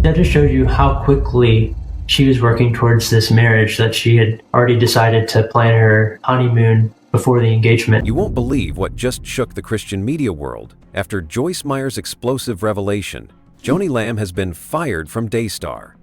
That just shows you how quickly she was working towards this marriage, that she had already decided to plan her honeymoon before the engagement. You won't believe what just shook the Christian media world. After Joyce Meyer's explosive revelation, Joni Lamb has been fired from Daystar.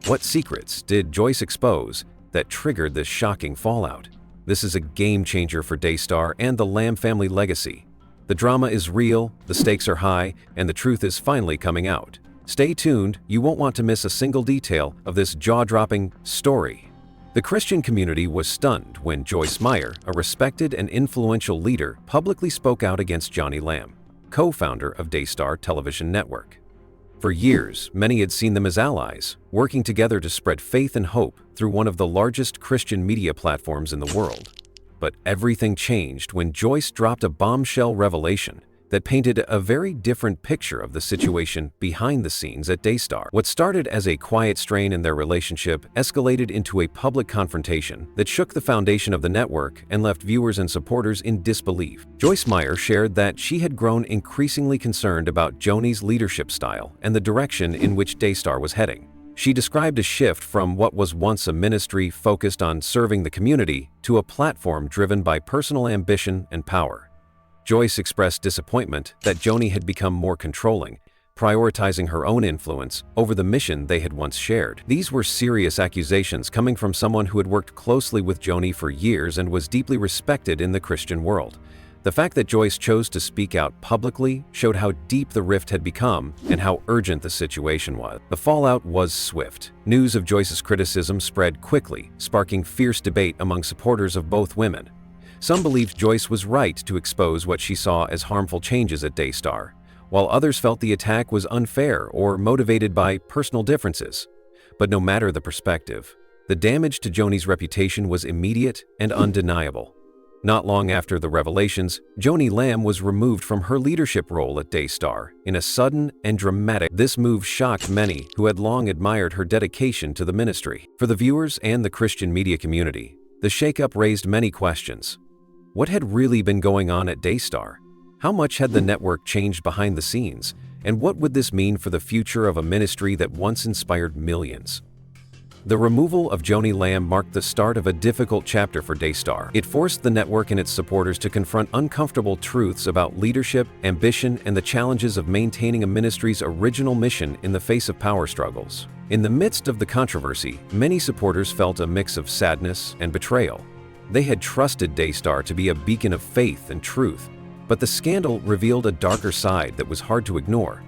What secrets did Joyce expose that triggered this shocking fallout? This is a game changer for Daystar and the Lamb family legacy. The drama is real, the stakes are high, and the truth is finally coming out. Stay tuned, you won't want to miss a single detail of this jaw-dropping story. The Christian community was stunned when Joyce Meyer, a respected and influential leader, publicly spoke out against Joni Lamb, co-founder of Daystar television network. For years, many had seen them as allies, working together to spread faith and hope through one of the largest Christian media platforms in the world. But everything changed when Joyce dropped a bombshell revelation that painted a very different picture of the situation behind the scenes at Daystar. What started as a quiet strain in their relationship escalated into a public confrontation that shook the foundation of the network and left viewers and supporters in disbelief. Joyce Meyer shared that she had grown increasingly concerned about Joni's leadership style and the direction in which Daystar was heading. She described a shift from what was once a ministry focused on serving the community to a platform driven by personal ambition and power. Joyce expressed disappointment that Joni had become more controlling, prioritizing her own influence over the mission they had once shared. These were serious accusations coming from someone who had worked closely with Joni for years and was deeply respected in the Christian world. The fact that Joyce chose to speak out publicly showed how deep the rift had become and how urgent the situation was. The fallout was swift. News of Joyce's criticism spread quickly, sparking fierce debate among supporters of both women. Some believed Joyce was right to expose what she saw as harmful changes at Daystar, while others felt the attack was unfair or motivated by personal differences. But no matter the perspective, the damage to Joni's reputation was immediate and undeniable. Not long after the revelations, Joni Lamb was removed from her leadership role at Daystar in a sudden and dramatic. This move shocked many who had long admired her dedication to the ministry. For the viewers and the Christian media community, the shakeup raised many questions. What had really been going on at Daystar? How much had the network changed behind the scenes? And what would this mean for the future of a ministry that once inspired millions? The removal of Joni Lamb marked the start of a difficult chapter for Daystar. It forced the network and its supporters to confront uncomfortable truths about leadership, ambition, and the challenges of maintaining a ministry's original mission in the face of power struggles. In the midst of the controversy, many supporters felt a mix of sadness and betrayal. They had trusted Daystar to be a beacon of faith and truth, but the scandal revealed a darker side that was hard to ignore.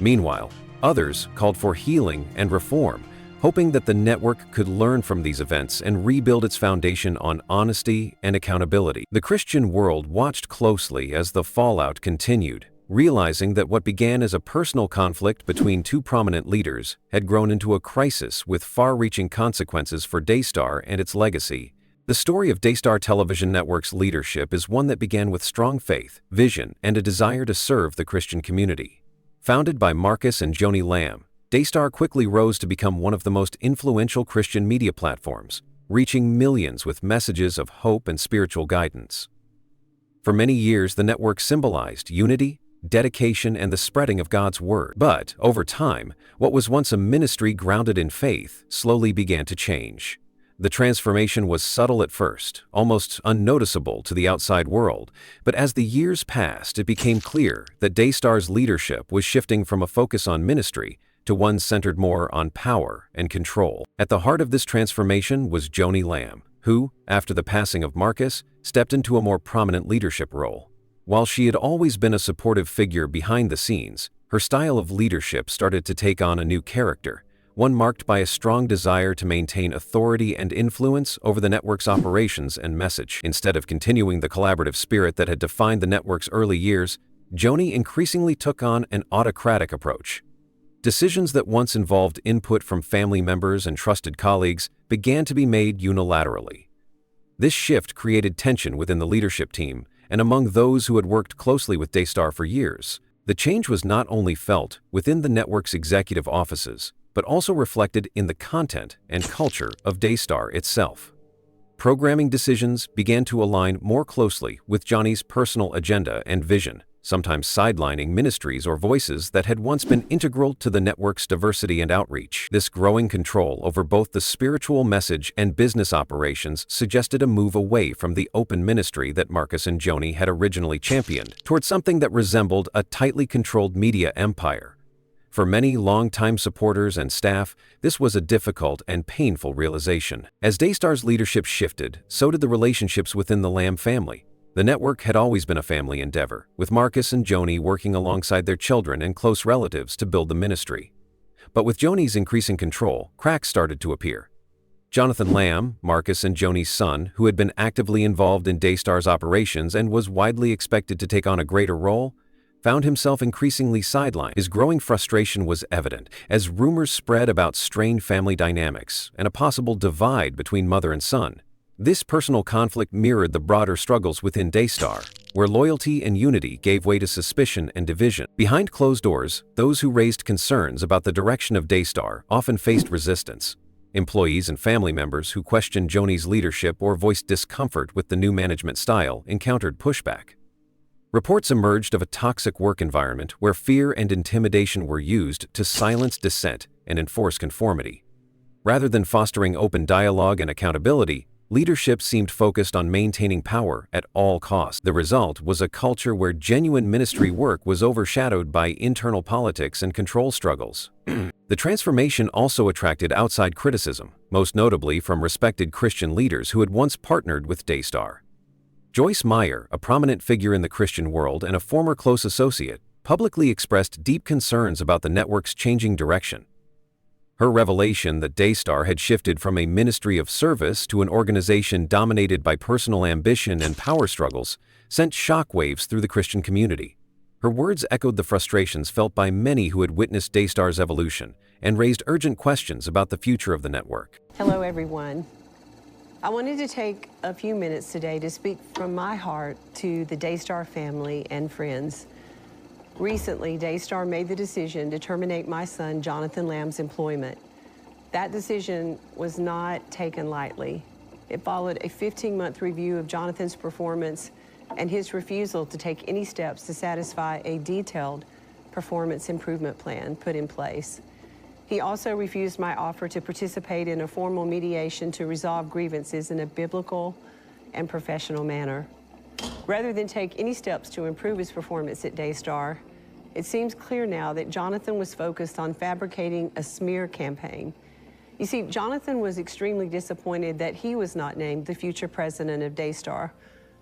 Meanwhile, others called for healing and reform, hoping that the network could learn from these events and rebuild its foundation on honesty and accountability. The Christian world watched closely as the fallout continued, realizing that what began as a personal conflict between two prominent leaders had grown into a crisis with far-reaching consequences for Daystar and its legacy. The story of Daystar Television Network's leadership is one that began with strong faith, vision, and a desire to serve the Christian community. Founded by Marcus and Joni Lamb, Daystar quickly rose to become one of the most influential Christian media platforms, reaching millions with messages of hope and spiritual guidance. For many years, the network symbolized unity, dedication, and the spreading of God's word. But over time, what was once a ministry grounded in faith slowly began to change. The transformation was subtle at first, almost unnoticeable to the outside world, but as the years passed, it became clear that Daystar's leadership was shifting from a focus on ministry to one centered more on power and control. At the heart of this transformation was Joni Lamb, who, after the passing of Marcus, stepped into a more prominent leadership role. While she had always been a supportive figure behind the scenes, her style of leadership started to take on a new character, one marked by a strong desire to maintain authority and influence over the network's operations and message. Instead of continuing the collaborative spirit that had defined the network's early years, Joni increasingly took on an autocratic approach. Decisions that once involved input from family members and trusted colleagues began to be made unilaterally. This shift created tension within the leadership team and among those who had worked closely with Daystar for years. The change was not only felt within the network's executive offices, but also reflected in the content and culture of Daystar itself. Programming decisions began to align more closely with Joni's personal agenda and vision, sometimes sidelining ministries or voices that had once been integral to the network's diversity and outreach. This growing control over both the spiritual message and business operations suggested a move away from the open ministry that Marcus and Joni had originally championed toward something that resembled a tightly controlled media empire. For many longtime supporters and staff, this was a difficult and painful realization. As Daystar's leadership shifted, so did the relationships within the Lamb family. The network had always been a family endeavor, with Marcus and Joni working alongside their children and close relatives to build the ministry. But with Joni's increasing control, cracks started to appear. Jonathan Lamb, Marcus and Joni's son, who had been actively involved in Daystar's operations and was widely expected to take on a greater role, found himself increasingly sidelined. His growing frustration was evident as rumors spread about strained family dynamics and a possible divide between mother and son. This personal conflict mirrored the broader struggles within Daystar, where loyalty and unity gave way to suspicion and division. Behind closed doors, those who raised concerns about the direction of Daystar often faced resistance. Employees and family members who questioned Joni's leadership or voiced discomfort with the new management style encountered pushback. Reports emerged of a toxic work environment where fear and intimidation were used to silence dissent and enforce conformity. Rather than fostering open dialogue and accountability, leadership seemed focused on maintaining power at all costs. The result was a culture where genuine ministry work was overshadowed by internal politics and control struggles. The transformation also attracted outside criticism, most notably from respected Christian leaders who had once partnered with Daystar. Joyce Meyer, a prominent figure in the Christian world and a former close associate, publicly expressed deep concerns about the network's changing direction. Her revelation that Daystar had shifted from a ministry of service to an organization dominated by personal ambition and power struggles sent shockwaves through the Christian community. Her words echoed the frustrations felt by many who had witnessed Daystar's evolution and raised urgent questions about the future of the network. Hello, everyone. I wanted to take a few minutes today to speak from my heart to the Daystar family and friends. Recently, Daystar made the decision to terminate my son Jonathan Lamb's employment. That decision was not taken lightly. It followed a 15-month review of Jonathan's performance and his refusal to take any steps to satisfy a detailed performance improvement plan put in place. He also refused my offer to participate in a formal mediation to resolve grievances in a biblical and professional manner. Rather than take any steps to improve his performance at Daystar, it seems clear now that Jonathan was focused on fabricating a smear campaign. You see, Jonathan was extremely disappointed that he was not named the future president of Daystar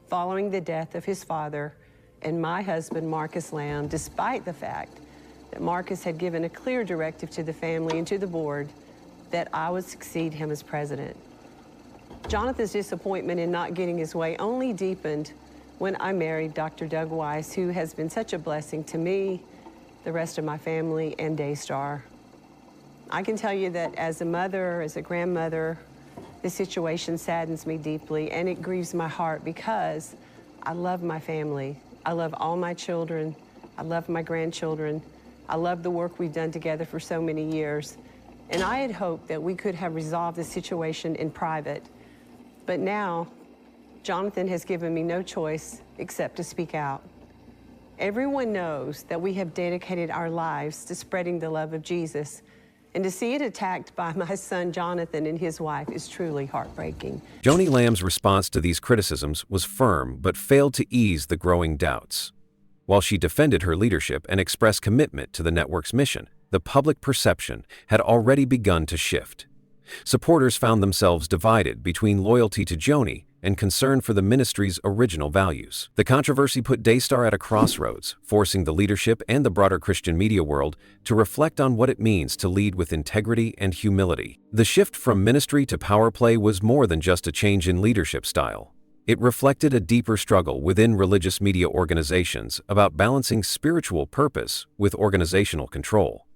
following the death of his father and my husband, Marcus Lamb, despite the fact that Marcus had given a clear directive to the family and to the board that I would succeed him as president. Jonathan's disappointment in not getting his way only deepened when I married Dr. Doug Weiss, who has been such a blessing to me, the rest of my family, and Daystar. I can tell you that as a mother, as a grandmother, this situation saddens me deeply, and it grieves my heart because I love my family. I love all my children. I love my grandchildren. I love the work we've done together for so many years. And I had hoped that we could have resolved the situation in private. But now, Jonathan has given me no choice except to speak out. Everyone knows that we have dedicated our lives to spreading the love of Jesus, and to see it attacked by my son Jonathan and his wife is truly heartbreaking. Joni Lamb's response to these criticisms was firm but failed to ease the growing doubts. While she defended her leadership and expressed commitment to the network's mission, the public perception had already begun to shift. Supporters found themselves divided between loyalty to Joni and concern for the ministry's original values. The controversy put Daystar at a crossroads, forcing the leadership and the broader Christian media world to reflect on what it means to lead with integrity and humility. The shift from ministry to power play was more than just a change in leadership style. It reflected a deeper struggle within religious media organizations about balancing spiritual purpose with organizational control.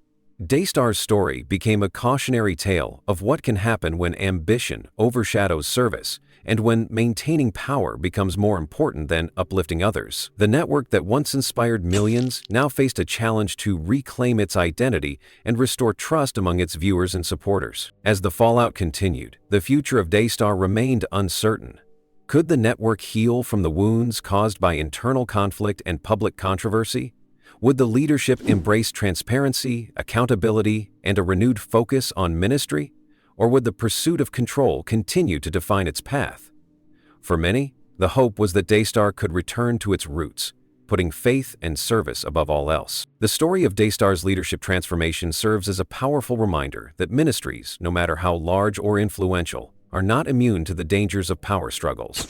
Daystar's story became a cautionary tale of what can happen when ambition overshadows service and when maintaining power becomes more important than uplifting others. The network that once inspired millions now faced a challenge to reclaim its identity and restore trust among its viewers and supporters. As the fallout continued, the future of Daystar remained uncertain. Could the network heal from the wounds caused by internal conflict and public controversy? Would the leadership embrace transparency, accountability, and a renewed focus on ministry? Or would the pursuit of control continue to define its path? For many, the hope was that Daystar could return to its roots, putting faith and service above all else. The story of Daystar's leadership transformation serves as a powerful reminder that ministries, no matter how large or influential, are not immune to the dangers of power struggles.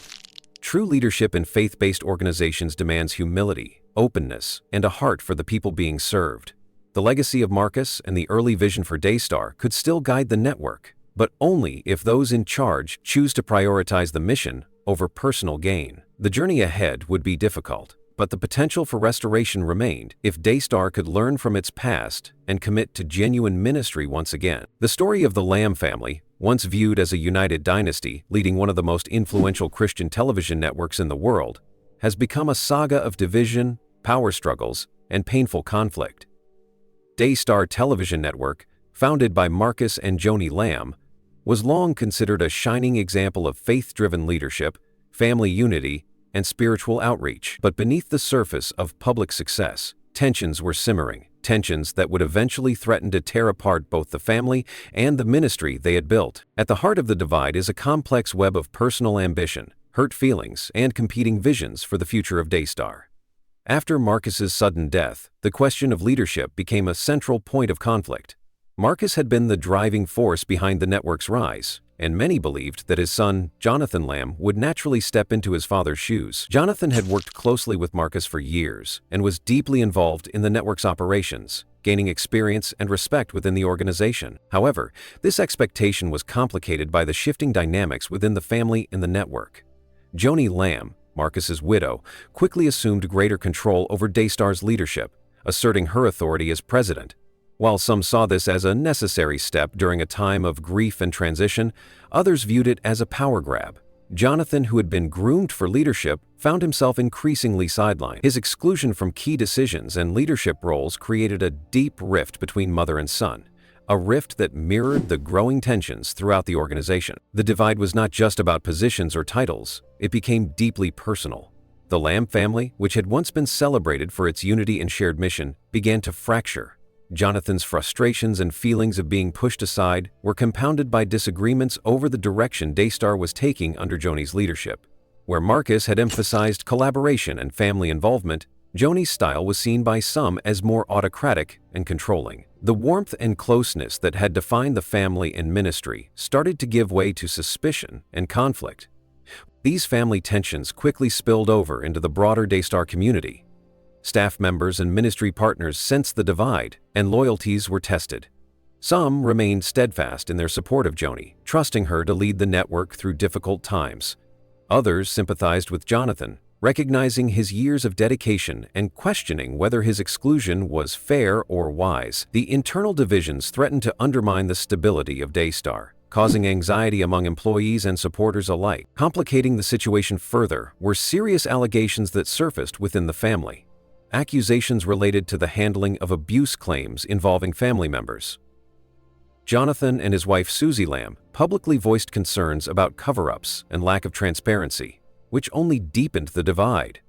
True leadership in faith-based organizations demands humility, openness, and a heart for the people being served. The legacy of Marcus and the early vision for Daystar could still guide the network, but only if those in charge choose to prioritize the mission over personal gain. The journey ahead would be difficult, but the potential for restoration remained if Daystar could learn from its past and commit to genuine ministry once again. The story of the Lamb family, once viewed as a united dynasty leading one of the most influential Christian television networks in the world, has become a saga of division, power struggles, and painful conflict. Daystar Television Network, founded by Marcus and Joni Lamb, was long considered a shining example of faith-driven leadership, family unity, and spiritual outreach. But beneath the surface of public success, tensions were simmering, tensions that would eventually threaten to tear apart both the family and the ministry they had built. At the heart of the divide is a complex web of personal ambition, hurt feelings, and competing visions for the future of Daystar. After Marcus's sudden death, the question of leadership became a central point of conflict. Marcus had been the driving force behind the network's rise, and many believed that his son, Jonathan Lamb, would naturally step into his father's shoes. Jonathan had worked closely with Marcus for years and was deeply involved in the network's operations, gaining experience and respect within the organization. However, this expectation was complicated by the shifting dynamics within the family and the network. Joni Lamb, Marcus's widow, quickly assumed greater control over Daystar's leadership, asserting her authority as president. While some saw this as a necessary step during a time of grief and transition, others viewed it as a power grab. Jonathan, who had been groomed for leadership, found himself increasingly sidelined. His exclusion from key decisions and leadership roles created a deep rift between mother and son, a rift that mirrored the growing tensions throughout the organization. The divide was not just about positions or titles, it became deeply personal. The Lamb family, which had once been celebrated for its unity and shared mission, began to fracture. Jonathan's frustrations and feelings of being pushed aside were compounded by disagreements over the direction Daystar was taking under Joni's leadership. Where Marcus had emphasized collaboration and family involvement, Joni's style was seen by some as more autocratic and controlling. The warmth and closeness that had defined the family and ministry started to give way to suspicion and conflict. These family tensions quickly spilled over into the broader Daystar community. Staff members and ministry partners sensed the divide, and loyalties were tested. Some remained steadfast in their support of Joni, trusting her to lead the network through difficult times. Others sympathized with Jonathan, recognizing his years of dedication and questioning whether his exclusion was fair or wise. The internal divisions threatened to undermine the stability of Daystar, causing anxiety among employees and supporters alike. Complicating the situation further were serious allegations that surfaced within the family. Accusations related to the handling of abuse claims involving family members. Jonathan and his wife Susie Lamb publicly voiced concerns about cover-ups and lack of transparency, which only deepened the divide.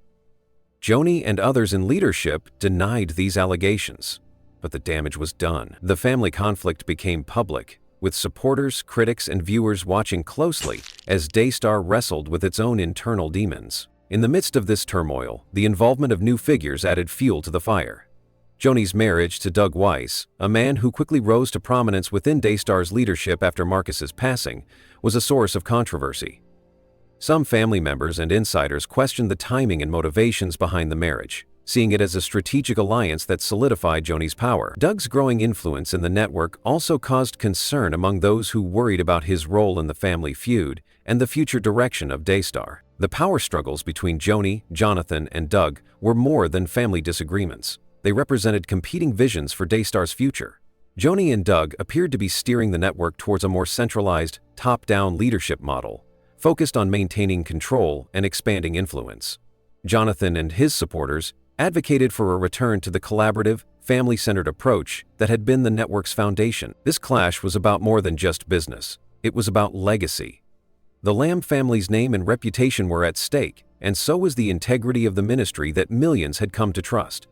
Joni and others in leadership denied these allegations, but the damage was done. The family conflict became public, with supporters, critics, and viewers watching closely as Daystar wrestled with its own internal demons. In the midst of this turmoil, the involvement of new figures added fuel to the fire. Joni's marriage to Doug Weiss, a man who quickly rose to prominence within Daystar's leadership after Marcus's passing, was a source of controversy. Some family members and insiders questioned the timing and motivations behind the marriage, seeing it as a strategic alliance that solidified Joni's power. Doug's growing influence in the network also caused concern among those who worried about his role in the family feud and the future direction of Daystar. The power struggles between Joni, Jonathan, and Doug were more than family disagreements. They represented competing visions for Daystar's future. Joni and Doug appeared to be steering the network towards a more centralized, top-down leadership model, focused on maintaining control and expanding influence. Jonathan and his supporters advocated for a return to the collaborative, family-centered approach that had been the network's foundation. This clash was about more than just business. It was about legacy. The Lamb family's name and reputation were at stake, and so was the integrity of the ministry that millions had come to trust.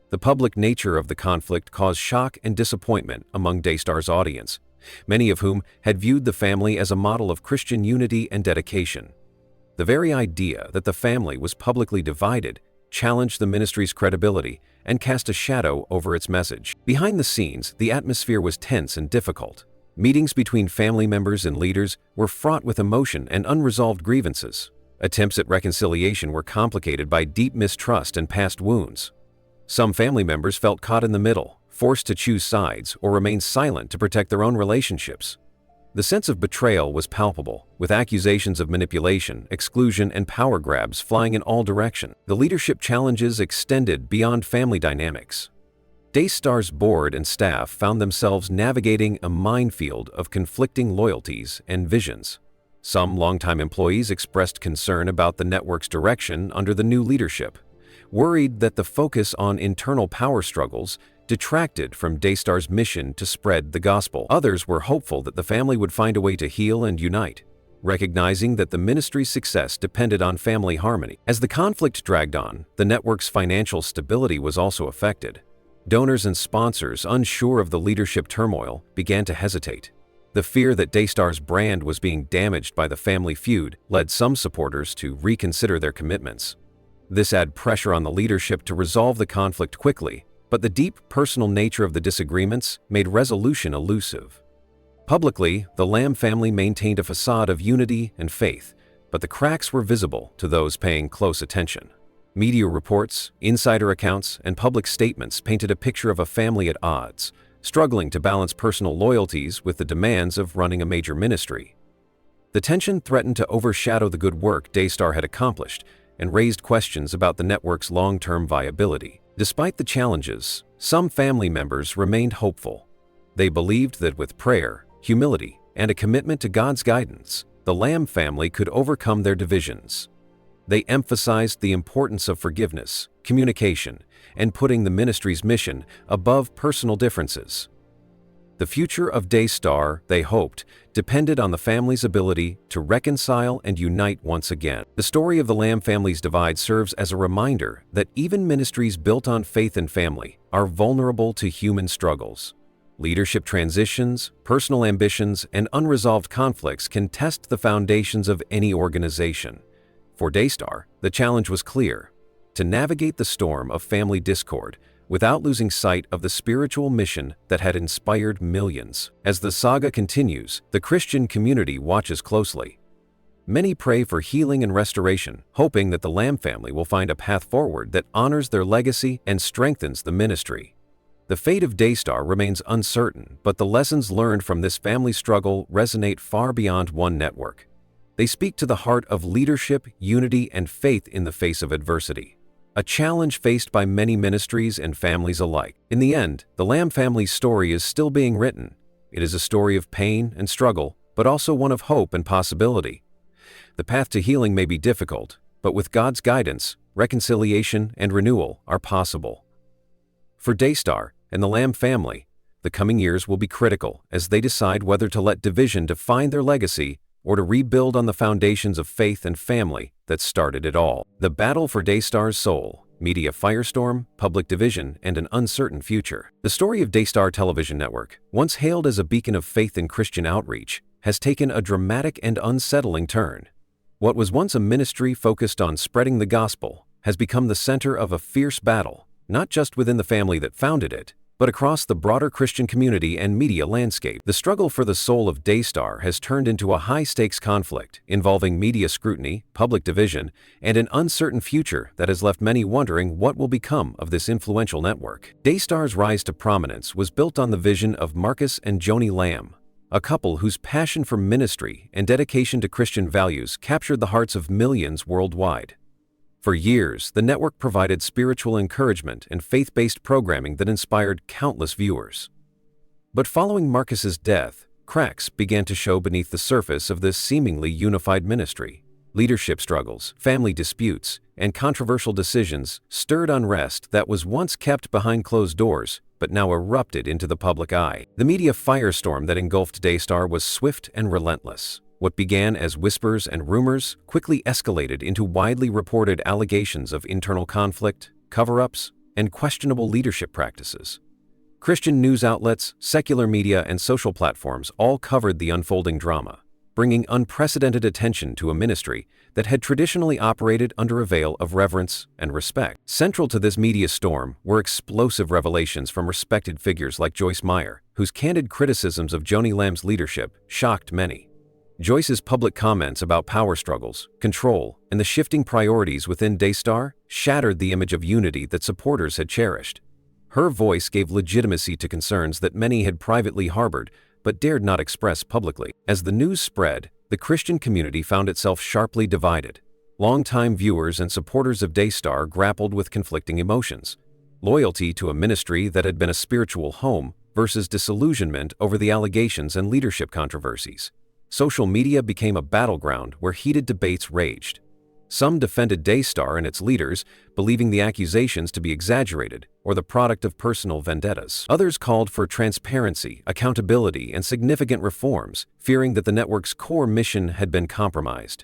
The public nature of the conflict caused shock and disappointment among Daystar's audience, many of whom had viewed the family as a model of Christian unity and dedication. The very idea that the family was publicly divided challenged the ministry's credibility and cast a shadow over its message. Behind the scenes, the atmosphere was tense and difficult. Meetings between family members and leaders were fraught with emotion and unresolved grievances. Attempts at reconciliation were complicated by deep mistrust and past wounds. Some family members felt caught in the middle, forced to choose sides or remain silent to protect their own relationships. The sense of betrayal was palpable, with accusations of manipulation, exclusion, and power grabs flying in all directions. The leadership challenges extended beyond family dynamics. Daystar's board and staff found themselves navigating a minefield of conflicting loyalties and visions. Some longtime employees expressed concern about the network's direction under the new leadership, worried that the focus on internal power struggles detracted from Daystar's mission to spread the gospel. Others were hopeful that the family would find a way to heal and unite, recognizing that the ministry's success depended on family harmony. As the conflict dragged on, the network's financial stability was also affected. Donors and sponsors, unsure of the leadership turmoil, began to hesitate. The fear that Daystar's brand was being damaged by the family feud led some supporters to reconsider their commitments. This added pressure on the leadership to resolve the conflict quickly, but the deep personal nature of the disagreements made resolution elusive. Publicly, the Lamb family maintained a facade of unity and faith, but the cracks were visible to those paying close attention. Media reports, insider accounts, and public statements painted a picture of a family at odds, struggling to balance personal loyalties with the demands of running a major ministry. The tension threatened to overshadow the good work Daystar had accomplished and raised questions about the network's long-term viability. Despite the challenges, some family members remained hopeful. They believed that with prayer, humility, and a commitment to God's guidance, the Lamb family could overcome their divisions. They emphasized the importance of forgiveness, communication, and putting the ministry's mission above personal differences. The future of Daystar, they hoped, depended on the family's ability to reconcile and unite once again. The story of the Lamb family's divide serves as a reminder that even ministries built on faith and family are vulnerable to human struggles. Leadership transitions, personal ambitions, and unresolved conflicts can test the foundations of any organization. For Daystar, the challenge was clear: to navigate the storm of family discord without losing sight of the spiritual mission that had inspired millions. As the saga continues, the Christian community watches closely. Many pray for healing and restoration, hoping that the Lamb family will find a path forward that honors their legacy and strengthens the ministry. The fate of Daystar remains uncertain, but the lessons learned from this family struggle resonate far beyond one network. They speak to the heart of leadership, unity, and faith in the face of adversity, a challenge faced by many ministries and families alike. In the end, the Lamb family's story is still being written. It is a story of pain and struggle, but also one of hope and possibility. The path to healing may be difficult, but with God's guidance, reconciliation and renewal are possible. For Daystar and the Lamb family, the coming years will be critical as they decide whether to let division define their legacy or to rebuild on the foundations of faith and family that started it all. The battle for Daystar's soul, media firestorm, public division, and an uncertain future. The story of Daystar Television Network, once hailed as a beacon of faith and Christian outreach, has taken a dramatic and unsettling turn. What was once a ministry focused on spreading the gospel has become the center of a fierce battle, not just within the family that founded it, but across the broader Christian community and media landscape. The struggle for the soul of Daystar has turned into a high-stakes conflict involving media scrutiny, public division, and an uncertain future that has left many wondering what will become of this influential network. Daystar's rise to prominence was built on the vision of Marcus and Joni Lamb, a couple whose passion for ministry and dedication to Christian values captured the hearts of millions worldwide. For years, the network provided spiritual encouragement and faith-based programming that inspired countless viewers. But following Marcus's death, cracks began to show beneath the surface of this seemingly unified ministry. Leadership struggles, family disputes, and controversial decisions stirred unrest that was once kept behind closed doors, but now erupted into the public eye. The media firestorm that engulfed Daystar was swift and relentless. What began as whispers and rumors quickly escalated into widely reported allegations of internal conflict, cover-ups, and questionable leadership practices. Christian news outlets, secular media, and social platforms all covered the unfolding drama, bringing unprecedented attention to a ministry that had traditionally operated under a veil of reverence and respect. Central to this media storm were explosive revelations from respected figures like Joyce Meyer, whose candid criticisms of Joni Lamb's leadership shocked many. Joyce's public comments about power struggles, control, and the shifting priorities within Daystar shattered the image of unity that supporters had cherished. Her voice gave legitimacy to concerns that many had privately harbored but dared not express publicly. As the news spread, the Christian community found itself sharply divided. Longtime viewers and supporters of Daystar grappled with conflicting emotions: loyalty to a ministry that had been a spiritual home versus disillusionment over the allegations and leadership controversies. Social media became a battleground where heated debates raged. Some defended Daystar and its leaders, believing the accusations to be exaggerated or the product of personal vendettas. Others called for transparency, accountability, and significant reforms, fearing that the network's core mission had been compromised.